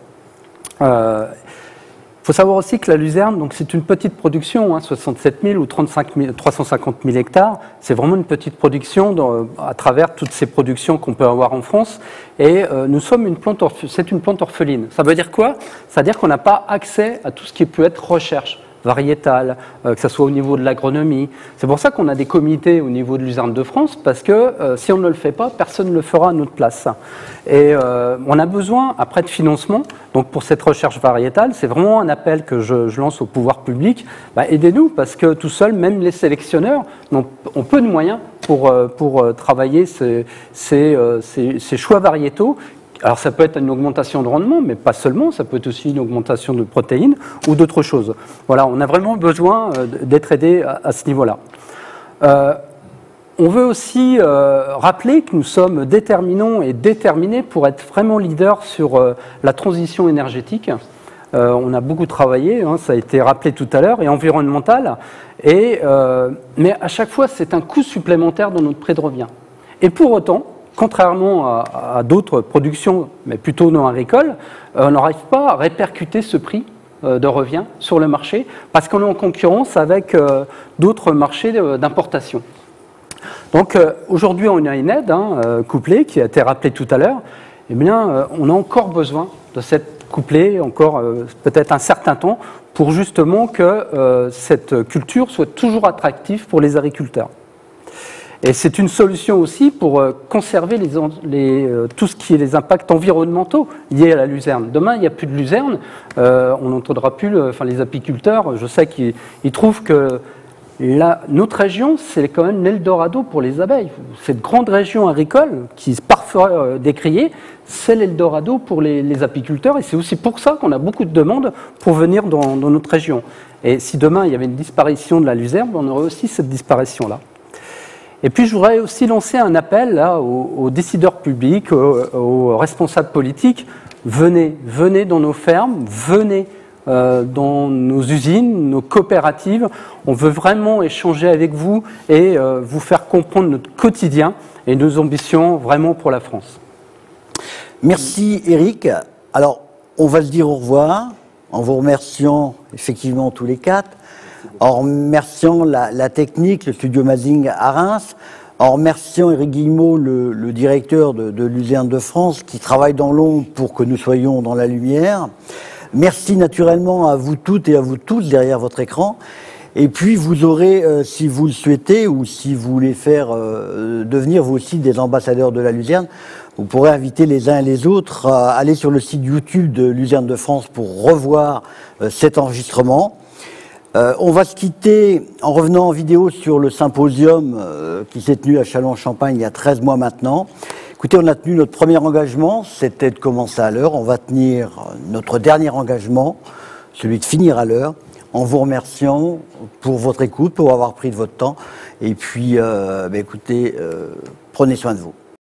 Il faut savoir aussi que la luzerne, donc c'est une petite production, 67 000 ou 350 000 hectares. C'est vraiment une petite production à travers toutes ces productions qu'on peut avoir en France. Et c'est une plante orpheline. Ça veut dire quoi? Ça veut dire qu'on n'a pas accès à tout ce qui peut être recherche variétale, que ce soit au niveau de l'agronomie. C'est pour ça qu'on a des comités au niveau de Luzerne de France, parce que si on ne le fait pas, personne ne le fera à notre place. Et on a besoin, après, de financement. Donc pour cette recherche variétale, c'est vraiment un appel que je lance au pouvoir public. Aidez-nous, parce que tout seul, même les sélectionneurs ont peu de moyens pour travailler ces choix variétaux. Alors ça peut être une augmentation de rendement, mais pas seulement, ça peut être aussi une augmentation de protéines ou d'autres choses. Voilà, on a vraiment besoin d'être aidé à ce niveau-là. On veut aussi rappeler que nous sommes déterminés pour être vraiment leaders sur la transition énergétique. On a beaucoup travaillé, ça a été rappelé tout à l'heure, et environnemental, mais à chaque fois c'est un coût supplémentaire dans notre prix de revient. Et pour autant, contrairement à d'autres productions, mais plutôt non agricoles, on n'arrive pas à répercuter ce prix de revient sur le marché parce qu'on est en concurrence avec d'autres marchés d'importation. Donc aujourd'hui, on a une aide couplée qui a été rappelée tout à l'heure. Eh bien, on a encore besoin de cette couplée, encore peut-être un certain temps, pour justement que cette culture soit toujours attractive pour les agriculteurs. Et c'est une solution aussi pour conserver tout ce qui est les impacts environnementaux liés à la luzerne. Demain, il n'y a plus de luzerne, on n'entendra plus les apiculteurs. Je sais qu'ils trouvent que notre région, c'est quand même l'Eldorado pour les abeilles. Cette grande région agricole, qui est parfois décriée, c'est l'Eldorado pour les apiculteurs. Et c'est aussi pour ça qu'on a beaucoup de demandes pour venir dans notre région. Et si demain, il y avait une disparition de la luzerne, on aurait aussi cette disparition-là. Et puis, je voudrais aussi lancer un appel là, aux décideurs publics, aux responsables politiques. Venez dans nos fermes, venez dans nos usines, nos coopératives. On veut vraiment échanger avec vous et vous faire comprendre notre quotidien et nos ambitions vraiment pour la France. Merci Eric. Alors, on va se dire au revoir en vous remerciant effectivement tous les quatre. En remerciant la technique, le studio Mazing à Reims, en remerciant Éric Guillemot, le directeur de Luzerne de France, qui travaille dans l'ombre pour que nous soyons dans la lumière. Merci naturellement à vous toutes et à vous tous derrière votre écran. Et puis vous aurez, si vous le souhaitez, ou si vous voulez faire devenir vous aussi des ambassadeurs de la Luzerne, vous pourrez inviter les uns et les autres à aller sur le site YouTube de Luzerne de France pour revoir cet enregistrement. On va se quitter en revenant en vidéo sur le symposium qui s'est tenu à Châlons-en-Champagne il y a 13 mois maintenant. Écoutez, on a tenu notre premier engagement, c'était de commencer à l'heure. On va tenir notre dernier engagement, celui de finir à l'heure, en vous remerciant pour votre écoute, pour avoir pris de votre temps. Et puis, écoutez, prenez soin de vous.